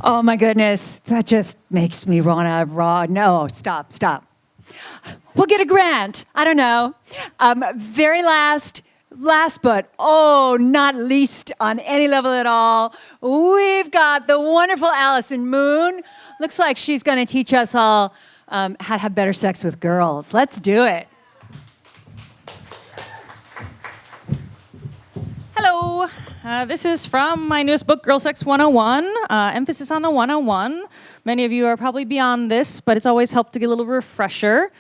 Oh my goodness, that just makes me wanna raw. No, stop. We'll get a grant. I don't know. Very last but not least on any level at all, we've got the wonderful Allison Moon. Looks like she's gonna teach us all how to have better sex with girls. Let's do it. Hello. This is from my newest book, Girl Sex 101, emphasis on the 101. Many of you are probably beyond this, but it's always helped to get a little refresher.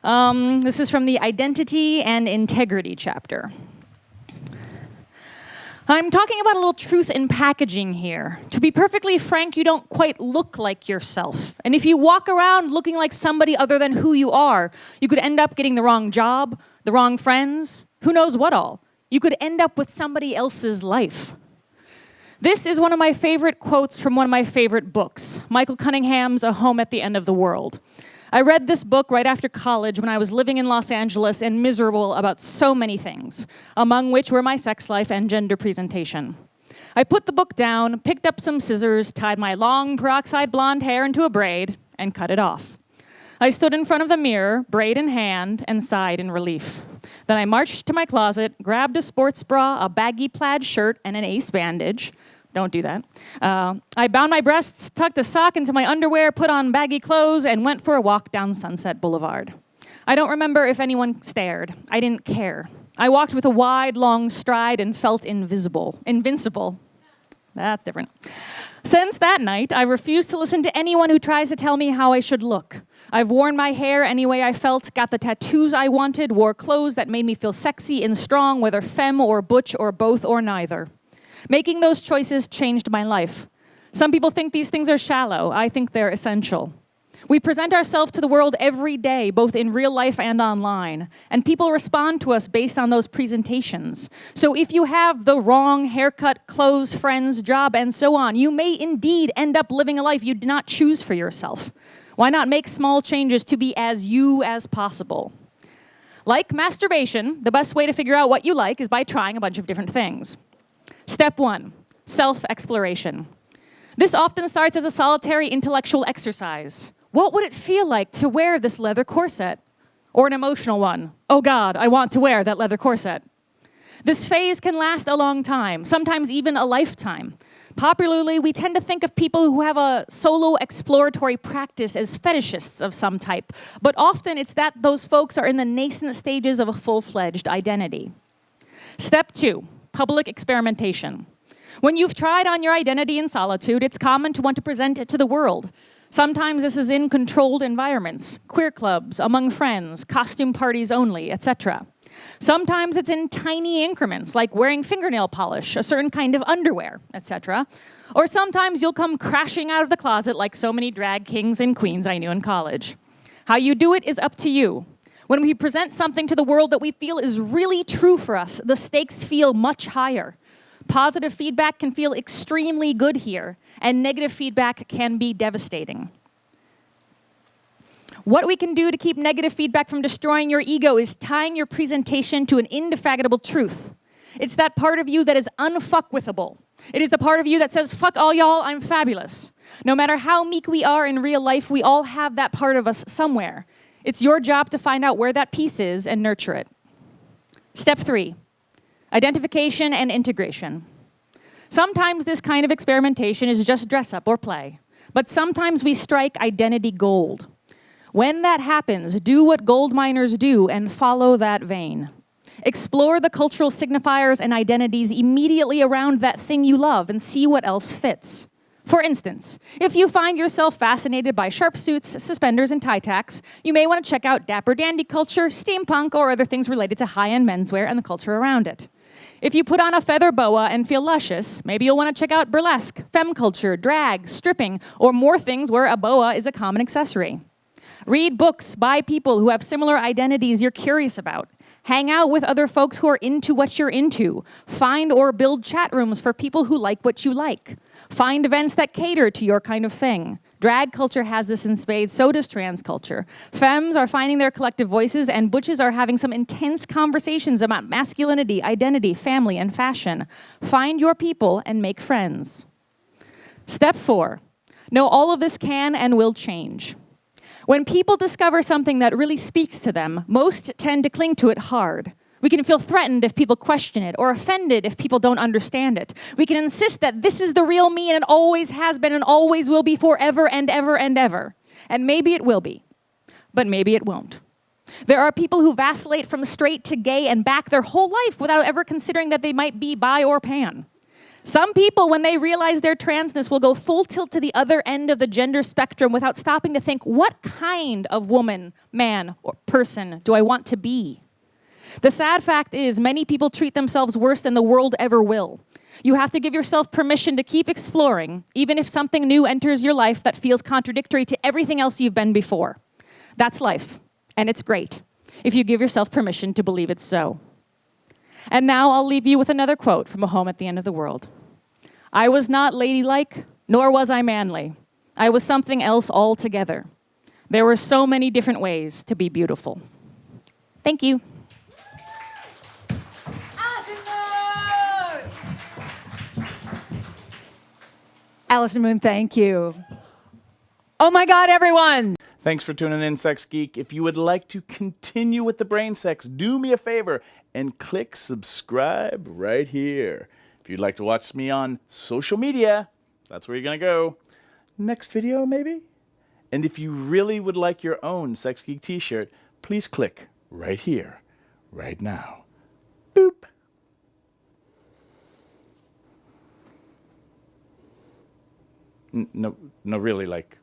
This is from the Identity and Integrity chapter. I'm talking about a little truth in packaging here. To be perfectly frank, you don't quite look like yourself. And if you walk around looking like somebody other than who you are, you could end up getting the wrong job, the wrong friends, who knows what all. You could end up with somebody else's life. This is one of my favorite quotes from one of my favorite books, Michael Cunningham's A Home at the End of the World. I read this book right after college when I was living in Los Angeles and miserable about so many things, among which were my sex life and gender presentation. I put the book down, picked up some scissors, tied my long peroxide blonde hair into a braid, and cut it off. I stood in front of the mirror, braid in hand, and sighed in relief. Then I marched to my closet, grabbed a sports bra, a baggy plaid shirt, and an ace bandage. Don't do that. I bound my breasts, tucked a sock into my underwear, put on baggy clothes, and went for a walk down Sunset Boulevard. I don't remember if anyone stared. I didn't care. I walked with a wide, long stride and felt invincible. That's different. Since that night, I refuse to listen to anyone who tries to tell me how I should look. I've worn my hair any way I felt, got the tattoos I wanted, wore clothes that made me feel sexy and strong, whether femme or butch or both or neither. Making those choices changed my life. Some people think these things are shallow. I think they're essential. We present ourselves to the world every day, both in real life and online, and people respond to us based on those presentations. So if you have the wrong haircut, clothes, friends, job, and so on, you may indeed end up living a life you did not choose for yourself. Why not make small changes to be as you as possible? Like masturbation, the best way to figure out what you like is by trying a bunch of different things. Step 1, self-exploration. This often starts as a solitary intellectual exercise. What would it feel like to wear this leather corset? Or an emotional one. Oh God, I want to wear that leather corset. This phase can last a long time, sometimes even a lifetime. Popularly, we tend to think of people who have a solo exploratory practice as fetishists of some type, but often it's that those folks are in the nascent stages of a full-fledged identity. Step 2, public experimentation. When you've tried on your identity in solitude, it's common to want to present it to the world. Sometimes this is in controlled environments, queer clubs, among friends, costume parties only, etc. Sometimes it's in tiny increments, like wearing fingernail polish, a certain kind of underwear, etc. Or sometimes you'll come crashing out of the closet like so many drag kings and queens I knew in college. How you do it is up to you. When we present something to the world that we feel is really true for us, the stakes feel much higher. Positive feedback can feel extremely good here, and negative feedback can be devastating. What we can do to keep negative feedback from destroying your ego is tying your presentation to an indefatigable truth. It's that part of you that is unfuckwithable. It is the part of you that says, fuck all y'all, I'm fabulous. No matter how meek we are in real life, we all have that part of us somewhere. It's your job to find out where that piece is and nurture it. Step 3, identification and integration. Sometimes this kind of experimentation is just dress up or play, but sometimes we strike identity gold. When that happens, do what gold miners do and follow that vein. Explore the cultural signifiers and identities immediately around that thing you love and see what else fits. For instance, if you find yourself fascinated by sharp suits, suspenders, and tie tacks, you may want to check out dapper dandy culture, steampunk, or other things related to high-end menswear and the culture around it. If you put on a feather boa and feel luscious, maybe you'll want to check out burlesque, femme culture, drag, stripping, or more things where a boa is a common accessory. Read books by people who have similar identities you're curious about. Hang out with other folks who are into what you're into. Find or build chat rooms for people who like what you like. Find events that cater to your kind of thing. Drag culture has this in spades, so does trans culture. Femmes are finding their collective voices, and butches are having some intense conversations about masculinity, identity, family, and fashion. Find your people and make friends. Step 4, No, all of this can and will change. When people discover something that really speaks to them, most tend to cling to it hard. We can feel threatened if people question it, or offended if people don't understand it. We can insist that this is the real me and it always has been and always will be forever and ever and ever. And maybe it will be, but maybe it won't. There are people who vacillate from straight to gay and back their whole life without ever considering that they might be bi or pan. Some people, when they realize their transness, will go full tilt to the other end of the gender spectrum without stopping to think, what kind of woman, man, or person do I want to be? The sad fact is, many people treat themselves worse than the world ever will. You have to give yourself permission to keep exploring, even if something new enters your life that feels contradictory to everything else you've been before. That's life, and it's great, if you give yourself permission to believe it's so. And now I'll leave you with another quote from A Home at the End of the World. I was not ladylike, nor was I manly. I was something else altogether. There were so many different ways to be beautiful. Thank you. Allison Moon, thank you. Oh my God, everyone. Thanks for tuning in, Sex Geek. If you would like to continue with the brain sex, do me a favor and click subscribe right here. If you'd like to watch me on social media, that's where you're going to go. Next video, maybe? And if you really would like your own Sex Geek t-shirt, please click right here, right now. Boop. No, really, like...